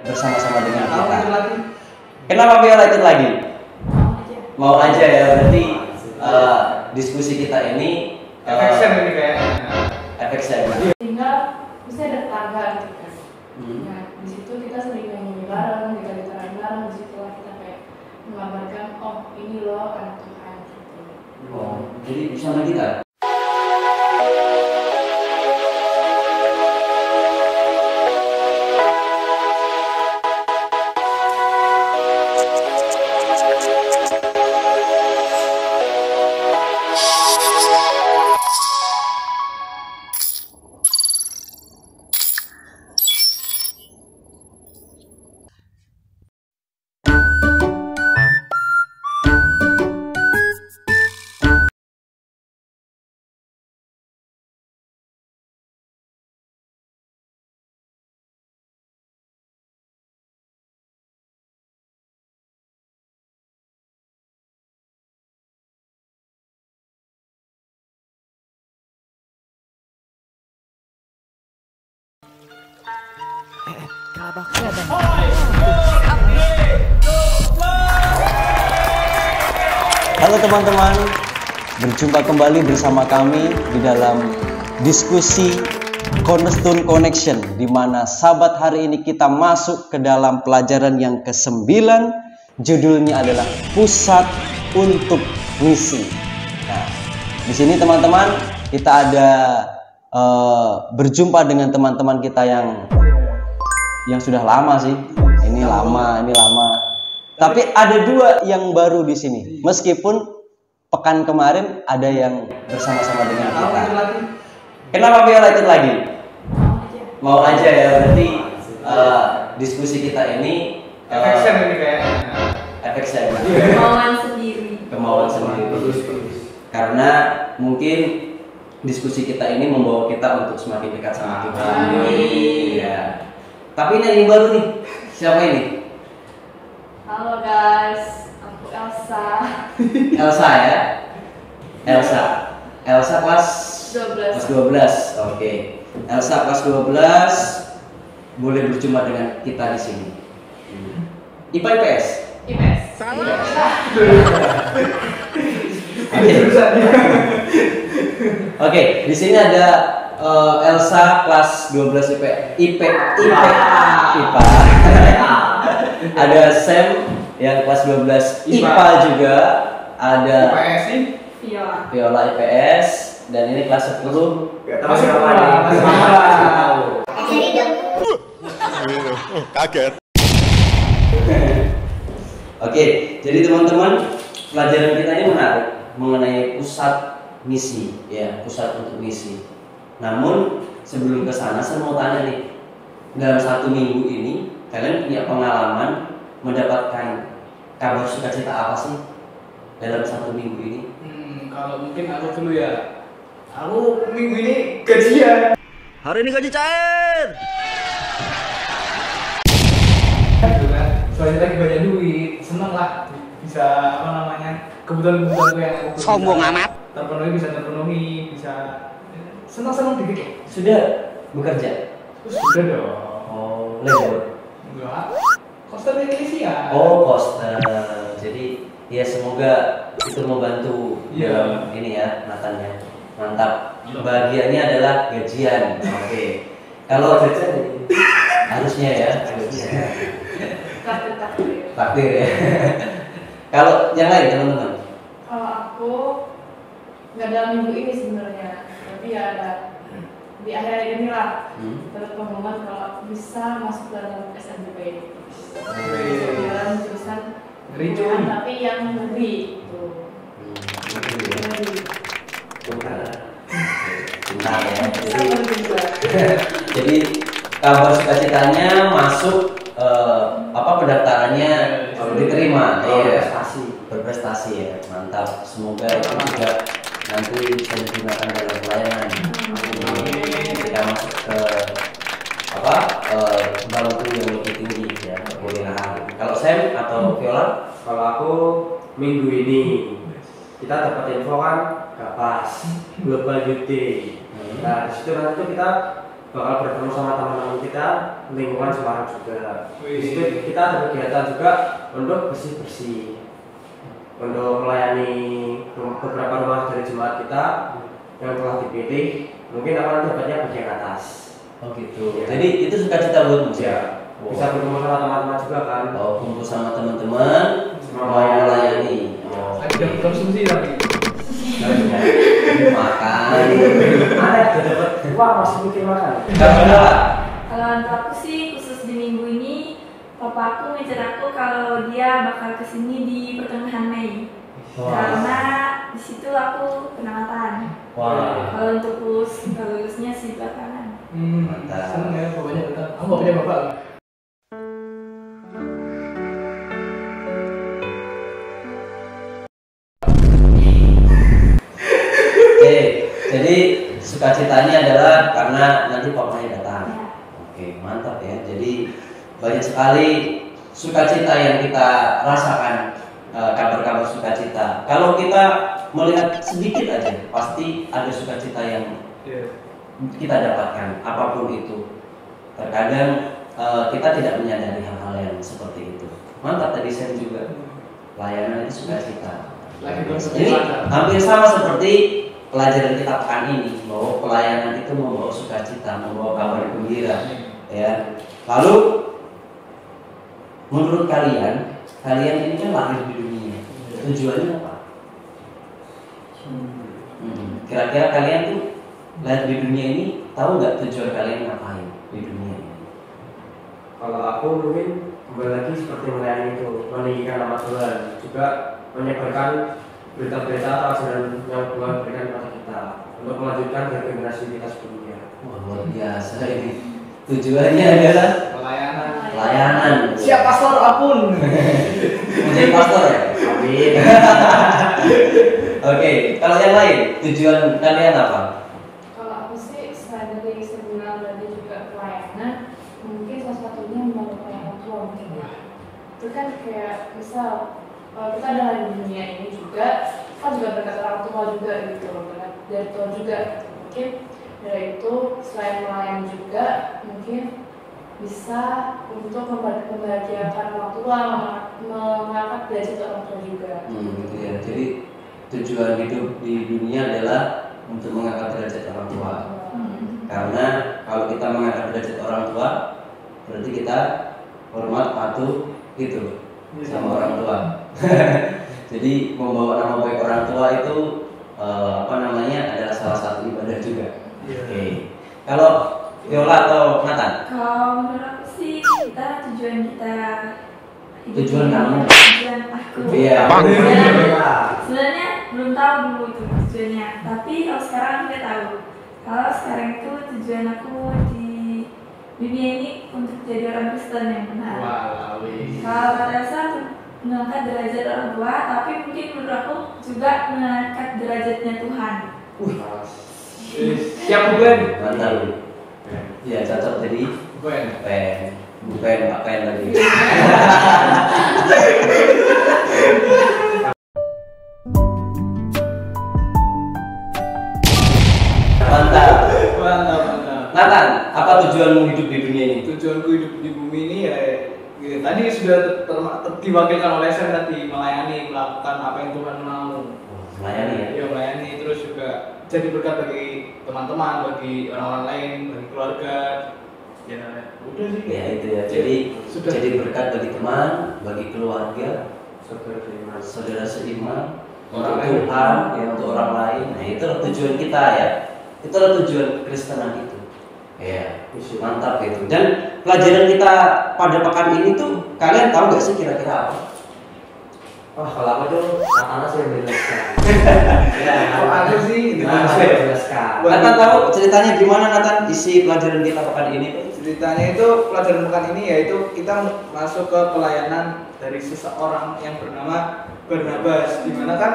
bersama-sama dengan kita. Kenapa Viola ikut lagi? Mau aja ya, berarti diskusi kita ini efek Sam ini kayaknya. Efek Sam. Tinggal bisa ada tetangga gitu kan. Nah, di situ kita sering nyanyi bareng, kita gitaran bareng, di situ kita kayak mengabarkan, oh ini loh anak Tuhan gitu. Oh, jadi bisa main gitar? Halo teman-teman, berjumpa kembali bersama kami di dalam diskusi Cornerstone Connection, di mana sahabat hari ini kita masuk ke dalam pelajaran yang ke-9. Judulnya adalah Pusat untuk Misi. Nah, di sini teman-teman kita ada berjumpa dengan teman-teman kita yang sudah lama sih. Ini lama. Tapi ada dua yang baru di sini. Meskipun pekan kemarin ada yang bersama-sama dengan kita. Kenapa Viola ikut lagi? Mau aja ya, berarti diskusi kita ini Efek Sam ini kayaknya. Efek Sam. Kemauan sendiri. Karena mungkin diskusi kita ini membawa kita untuk semakin dekat sama Tuhan. Iya. Tapi ini yang baru nih. Siapa ini? Halo guys, aku Elsa. Elsa ya? Elsa kelas 12. Oke. Elsa kelas 12 boleh berjumpa dengan kita di sini. IPA IPS? IPS. Oke, di sini ada Elsa kelas 12 IPA. Ada Sam yang kelas 12 IPA juga. Ada IPS sih? Viola IPS, dan ini kelas 10. Masih tahu. Kaget. Oke, jadi teman-teman, pelajaran kita ini menarik mengenai pusat misi, ya, pusat untuk misi. Namun sebelum ke sana, saya mau tanya nih, dalam 1 minggu ini kalian punya pengalaman mendapatkan kabar sukacita apa sih dalam 1 minggu ini? Kalau mungkin aku dulu ya. Aku minggu ini gajian. Hari ini gaji cair. Soalnya lagi banyak duit, seneng lah bisa kebutuhan-kebutuhanku yang aku Sombong amat. terpenuhi, bisa senang-senang dikit kok. Sudah bekerja? Sudah dong. Oh, labor? Enggak. Koster Indonesia. Oh, koster. Jadi ya semoga itu membantu dalam ini ya, Natannya. Mantap. Bagiannya adalah gajian. Oke. Kalau gajian harusnya ya. Takdir ya. Kalau yang lain teman-teman? Kalau aku nggak dalam minggu ini sebenarnya, tapi ya ada di akhir ini lah. Dapat pengumuman kalau aku bisa masuk dalam SNBP. Dalam jurusan Ricuan. tapi yang negeri itu. Bentar ya. Jadi kabar sukacitanya masuk pendaftarannya diterima. Iya. Berprestasi ya. Mantap. Semoga itu juga nanti bisa digunakan dalam pelayanan. Kita masuk ke bangku yang lebih tinggi ya, perkuliahan. Kalau Sam atau Viola? Kalau aku minggu ini kita dapat info kan Kapas Global Youth Day. Nah disitu nanti kita bakal bertemu sama teman-teman kita lingkungan Semarang juga. Wih. Di situ kita ada kegiatan juga untuk bersih-bersih, untuk melayani beberapa rumah dari jemaat kita yang telah dipilih. Mungkin akan dapatnya bagian atas. Oh gitu. Ya. Jadi itu sukacita buat Mas Ya, bisa bertemu sama teman-teman juga kan. Oh, kumpul sama teman-teman, mau melayani. Oh. Ada konsumsi tapi. Makan. Ada dapat uang masih mikir makan. Kalau untuk aku sih khusus di minggu ini, papa aku ngejar aku kalau dia bakal kesini di pertengahan Mei. Wah. Karena di situ aku penamatan. Wah. Kalau untuk lulusnya sih belakangan. Mantap. Seneng ya bapaknya datang. Aku gak punya bapak. Oke, jadi sukacitanya adalah karena nanti papanya datang. Ya. Oke, mantap ya. Jadi banyak sekali sukacita yang kita rasakan, kabar-kabar sukacita. Kalau kita melihat sedikit aja, pasti ada sukacita yang kita dapatkan, apapun itu. Terkadang kita tidak menyadari hal-hal yang seperti itu. Mantap tadi saya juga. Layanan itu sukacita. Lagi Ini hampir sama seperti pelajaran kita pekan ini, bahwa pelayanan itu membawa sukacita, membawa kabar gembira, ya. Lalu menurut kalian ini kan lahir di dunia, tujuannya apa? Kira-kira kalian tuh lahir di dunia ini, tahu nggak tujuan kalian ngapain di dunia ini? Kalau aku mungkin kembali lagi seperti melayani itu, meninggikan nama Tuhan, juga menyebarkan berita-berita atau ajaran yang Tuhan berikan kepada kita untuk melanjutkan dari generasi kita sebelumnya. Wah, luar biasa ini. Tujuannya adalah pelayanan. Siap pastor apun. Menjadi pastor ya? Amin. Oke, kalau yang lain, tujuan kalian apa? Kalau aku sih selain dari seminar dan juga pelayanan, mungkin salah satunya membantu orang tua mungkin ya. Itu kan kayak misal kita ada di dunia ini juga, kan juga berkat orang tua juga gitu, berkat dari Tuhan juga. Mungkin dari itu selain melayani juga, mungkin bisa untuk membahagiakan orang tua, mengangkat derajat orang tua juga. Gitu ya. Jadi tujuan hidup di dunia adalah untuk mengangkat derajat orang tua. Karena kalau kita mengangkat derajat orang tua, berarti kita hormat, patuh gitu sama orang tua. Jadi membawa nama baik orang tua itu adalah salah satu ibadah juga. Oke. Kalau Viola atau Nathan? Kalau menurut aku sih tujuan kita hidup Tujuan ini, kamu? tujuan aku. Iya. Sebenarnya belum tahu dulu itu tujuannya, tapi kalau sekarang udah tahu. Kalau sekarang itu tujuan aku di dunia ini untuk jadi orang Kristen yang benar. Kalau pada saat mengangkat derajat orang tua, tapi mungkin menurut aku juga mengangkat derajatnya Tuhan. Siap bukan? Mantap. Ya cocok jadi bukan Pak Pen lagi. Mantap. Nathan, apa tujuanmu hidup di dunia ini? Tujuanku hidup di bumi ini ya, tadi sudah diwakilkan oleh saya tadi, melayani, melakukan apa yang Tuhan mau. Melayani ya? Ya melayani, terus juga jadi berkat bagi teman-teman, bagi orang-orang lain, bagi keluarga. Ya udah sih. Ya itu ya. Jadi Sudah. jadi berkat bagi teman, bagi keluarga, Saudara seiman, untuk Tuhan, ya untuk orang lain. Nah itulah tujuan kita ya. Itulah tujuan Kristenan itu. Ya, mantap itu. Dan pelajaran kita pada pekan ini tuh kalian tahu nggak sih kira-kira apa? Wah, kalau aku tuh anak saya menjelaskan. Ya, Kok ada sih? Anak saya menjelaskan. Nathan tahu ceritanya gimana Nathan isi pelajaran kita pekan ini? Ceritanya itu pelajaran pekan ini yaitu kita masuk ke pelayanan dari seseorang yang bernama Barnabas, di mana kan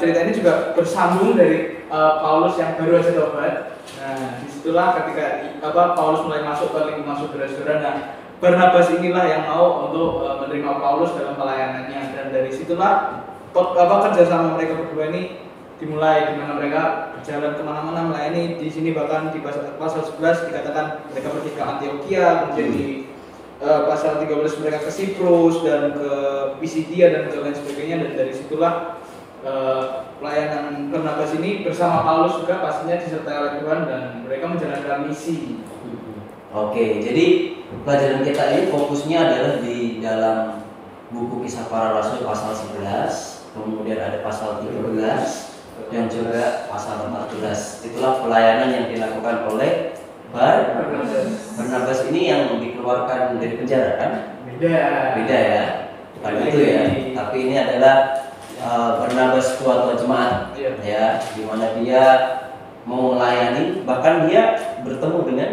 cerita ini juga bersambung dari Paulus yang baru aja tobat. Nah, disitulah ketika Paulus mulai masuk ke lingkungan saudara-saudara. Nah, Barnabas inilah yang mau untuk menerima Paulus dalam pelayanannya, dan dari situlah kerjasama mereka berdua ini dimulai, di mana mereka berjalan kemana-mana melayani. Di sini bahkan di pasal 11 dikatakan mereka pergi ke Antioquia, kemudian di pasal 13 mereka ke Siprus dan ke Pisidia dan lain sebagainya, dan dari situlah pelayanan Barnabas ini bersama Paulus juga pastinya disertai oleh Tuhan dan mereka menjalankan misi. Oke, jadi pelajaran kita ini fokusnya adalah di dalam buku Kisah Para Rasul pasal 11, kemudian ada pasal 13 dan juga pasal 14. Itulah pelayanan yang dilakukan oleh Barnabas ini yang dikeluarkan dari penjara kan? Beda ya, bukan itu ya. Tapi ini adalah Barnabas ketua jemaat, ya, di mana dia mau melayani, bahkan dia bertemu dengan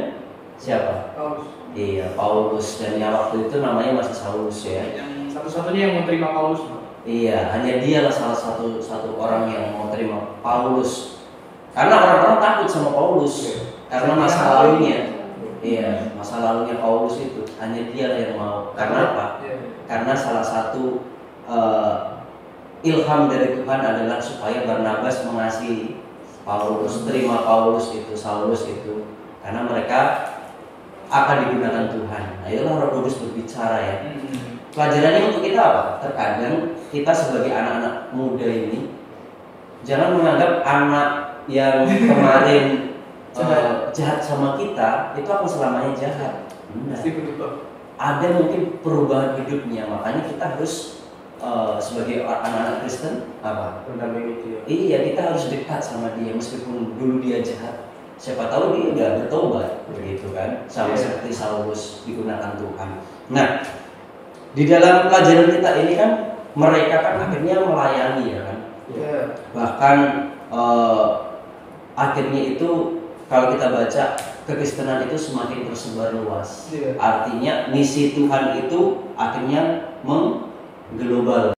siapa? Paulus. Iya, Paulus, dan yang waktu itu namanya masih Saulus ya. Yang satu-satunya yang menerima Paulus. Iya, hanya dialah salah satu orang yang mau terima Paulus. Karena orang-orang takut sama Paulus karena masa lalunya. Iya, masa lalunya Paulus itu hanya dialah yang mau. Karena apa? Karena salah satu ilham dari Tuhan adalah supaya Barnabas mengasihi Paulus, terima Paulus itu, Saulus itu, karena mereka akan digunakan Tuhan. Nah, itulah Roh Kudus berbicara ya. Pelajarannya untuk kita apa? Terkadang kita sebagai anak-anak muda ini jangan menganggap anak yang kemarin jahat sama kita itu akan selamanya jahat. Benar. Ada mungkin perubahan hidupnya, makanya kita harus sebagai anak-anak Kristen apa? Iya, kita harus dekat sama dia meskipun dulu dia jahat. Siapa tahu dia udah bertobat, begitu kan? Sama seperti Saulus digunakan Tuhan. Nah, di dalam pelajaran kita ini kan mereka kan akhirnya melayani ya kan? Bahkan akhirnya itu kalau kita baca kekristenan itu semakin tersebar luas. Artinya misi Tuhan itu akhirnya mengglobal.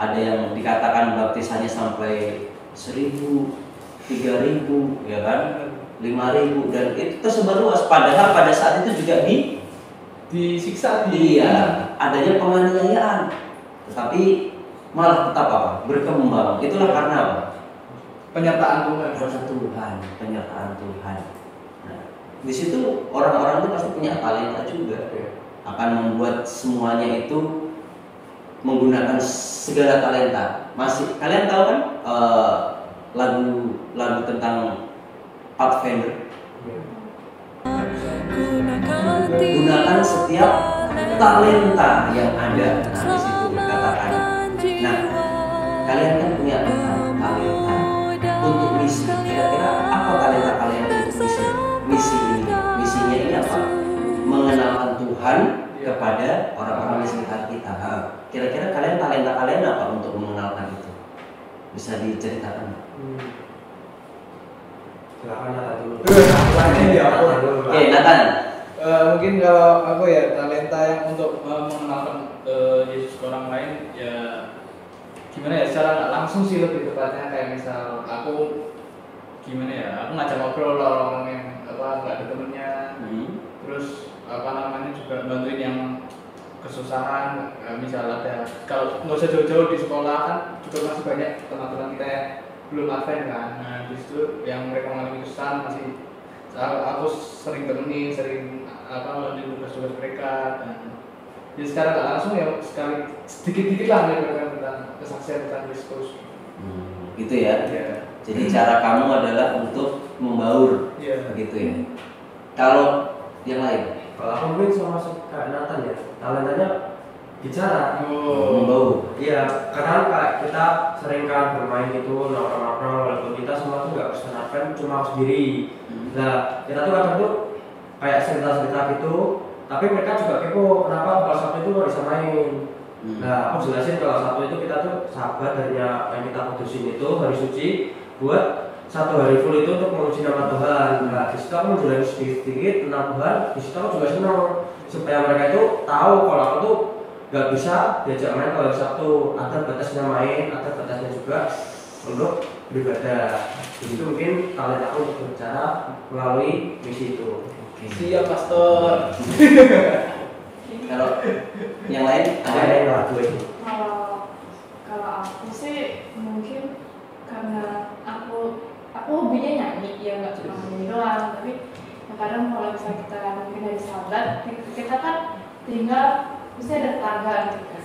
Ada yang dikatakan baptisannya sampai 1.000, 3.000, ya kan, 5.000, dan itu tersebar luas. Padahal pada saat itu juga disiksa. Iya, adanya penganiayaan, tetapi malah tetap apa? Berkembang. Itulah karena apa? Penyertaan Tuhan. Penyertaan Tuhan. Nah, di situ orang-orang itu pasti punya talenta juga, akan membuat semuanya itu menggunakan segala talenta. Masih kalian tahu kan lagu tentang Pathfinder? Gunakan setiap talenta yang ada. Nah, di situ dikatakan. Nah, kalian kan punya talenta untuk misi. Kira-kira apa talenta kalian untuk misi ini? Misinya ini apa? Mengenalkan Tuhan kepada orang-orang di sekitar kita. Kira-kira kalian talenta kalian apa untuk mengenalkan itu? Bisa diceritakan? Silakan Nathan dulu. Oke, Nathan. Mungkin kalau aku ya talenta yang untuk mengenalkan Yesus ke orang lain ya gimana ya, secara nggak langsung sih lebih tepatnya, kayak misal aku gimana ya, aku ngajak ngobrol orang yang nggak ada temennya, terus juga bantuin yang kesusahan, misal ada, kalau nggak usah jauh-jauh di sekolah kan juga masih banyak teman-teman kita yang belum advent kan. Nah disitu yang mereka mengalami kesusahan masih aku sering temenin, sering lanjut tugas-tugas mereka, dan jadi secara nggak langsung ya sekali sedikit-sedikit lah mereka tentang kesaksian tentang Kristus. Gitu ya. Jadi cara kamu adalah untuk membaur, begitu ya. Kalau Yang lain? Kalau aku mungkin sama kayak Nathan ya, talentanya bicara. Membau. Iya, kadang kayak kita sering kan bermain itu nongkrong-nongkrong, walaupun kita semua tuh nggak bersenarkan cuma sendiri. Nah, kita tuh kadang tuh kayak cerita-cerita gitu, tapi mereka juga kepo kenapa kalau satu itu nggak bisa main. Nah, aku jelasin kalau satu itu kita tuh sahabat dari yang kita putusin itu hari suci buat 1 hari full itu untuk menguji nama Tuhan. Nah, disitu aku menjelaskan sedikit-sedikit tentang Tuhan. Disitu aku juga senang supaya mereka itu tahu kalau aku tuh nggak bisa diajak main kalau Sabtu. Ada batasnya main, ada batasnya juga untuk beribadah. Itu mungkin talent aku untuk berbicara melalui misi itu. Siap, Pastor. Kalau yang lain Ada yang lagu ini. Kalau aku sih mungkin karena aku hobinya nyanyi, ya nggak cuma nyanyi doang, tapi kadang kalau misalnya kita mungkin dari sahabat, kita kan tinggal bisa ada tetangga gitu kan.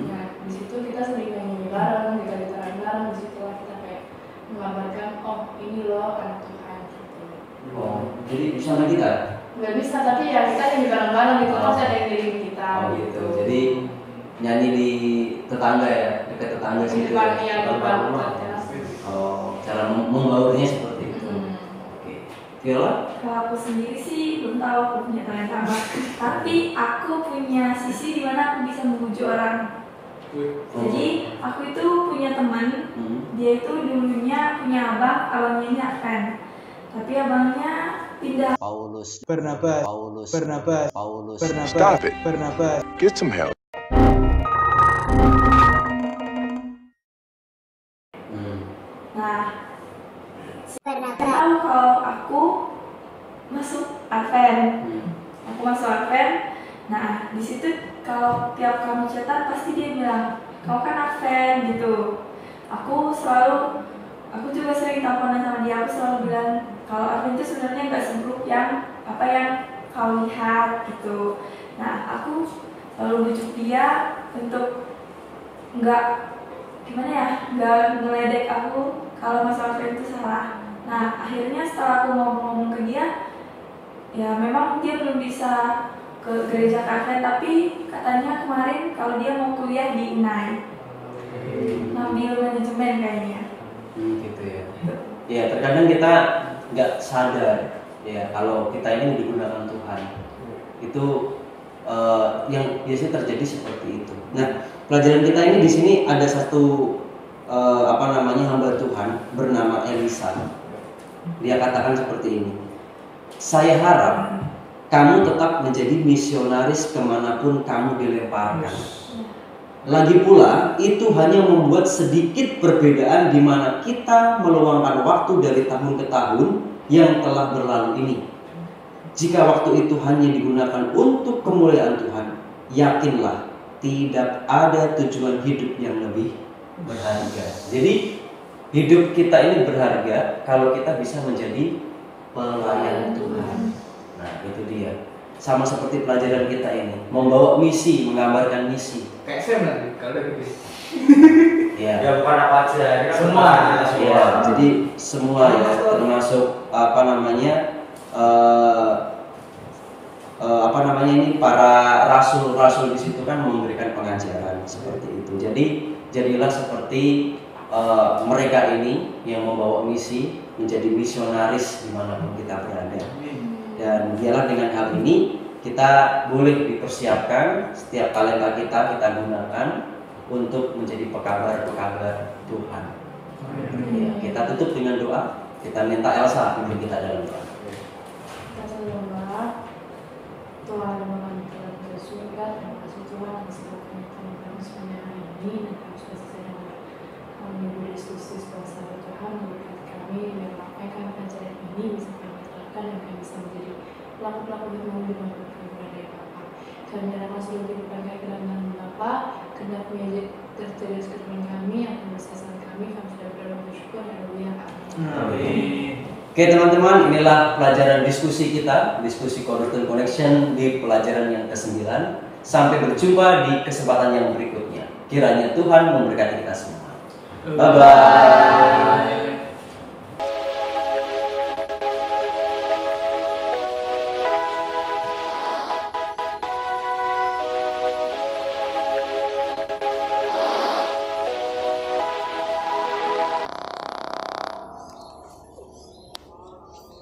Nah di situ kita sering nyanyi bareng, kita gitaran bareng, di situ kita kayak mengabarkan, oh ini loh anak Tuhan gitu. Oh, jadi bisa main gitar? Nggak bisa, tapi ya kita nyanyi bareng-bareng gitu, pasti ada yang diriin kita gitu. Jadi nyanyi di tetangga ya, dekat tetangga sih. Oh, cara membaurnya seperti itu. Oke. Viola? Kalau aku sendiri sih belum tahu aku punya talent apa, tapi aku punya sisi di mana aku bisa memuji orang. Jadi aku itu punya teman, dia itu dulunya punya abangnya ini Advent, tapi abangnya pindah. Paulus. Barnabas. Stop it. Get some help. Nah, tahu kalau aku masuk Advent, Nah, di situ kalau tiap kami chatan pasti dia bilang, kau kan Advent gitu. Aku juga sering teleponan sama dia. Aku selalu bilang kalau Advent itu sebenarnya nggak seburuk yang apa yang kau lihat gitu. Nah, aku selalu bujuk dia untuk nggak ngeledek aku kalau masalah Advent itu salah. Nah, akhirnya setelah aku ngomong ke dia, ya memang dia belum bisa ke gereja Advent, tapi katanya kemarin kalau dia mau kuliah di UNAI, ngambil manajemen kayaknya. Gitu ya. Ya, terkadang kita nggak sadar ya kalau kita ini digunakan Tuhan. Itu yang biasanya terjadi seperti itu. Nah, pelajaran kita ini di sini ada satu hamba Tuhan bernama Elisa. Dia katakan seperti ini. Saya harap kamu tetap menjadi misionaris kemanapun kamu dilemparkan. Lagi pula, itu hanya membuat sedikit perbedaan di mana kita meluangkan waktu dari tahun ke tahun yang telah berlalu ini. Jika waktu itu hanya digunakan untuk kemuliaan Tuhan, yakinlah tidak ada tujuan hidup yang lebih berharga. Jadi hidup kita ini berharga kalau kita bisa menjadi pelayan Tuhan. Nah, itu dia. Sama seperti pelajaran kita ini, membawa misi, menggambarkan misi. Kayak saya nanti kalau gitu. Ya. Ya bukan apa aja, ini kan Semua. Ya, jadi semua ya, termasuk ini para rasul-rasul di situ kan memberikan pengajaran seperti itu. Jadi jadilah seperti mereka ini yang membawa misi, menjadi misionaris dimanapun kita berada. Dan biarlah dengan hal ini kita boleh dipersiapkan setiap talenta kita gunakan untuk menjadi pekabar-pekabar Tuhan. Ya, kita tutup dengan doa. Kita minta Elsa pimpin kita dalam doa. Kita berdoa, Tuhan Tuhan bersyukur, terima kasih Tuhan atas kebaikan kami sepanjang hari ini, dan kami sudah selesai dengan kami berdiskusi sebagai sahabat Tuhan, memberkati kami dan melakukan pelajaran ini bisa kami terapkan dan kami bisa menjadi pelaku-pelaku yang mau dibangun kami berada di Bapa. Kami menyerahkan seluruh kehidupan kami ke dalam nama Bapa, kehendak terjadi kehidupan kami yang membesarkan kami sudah berdoa bersyukur, haleluya, amin. Oke teman-teman, inilah pelajaran diskusi kita, diskusi Cornerstone Connection di pelajaran yang ke-9. Sampai berjumpa di kesempatan yang berikutnya. Kiranya Tuhan memberkati kita semua. Bye-bye.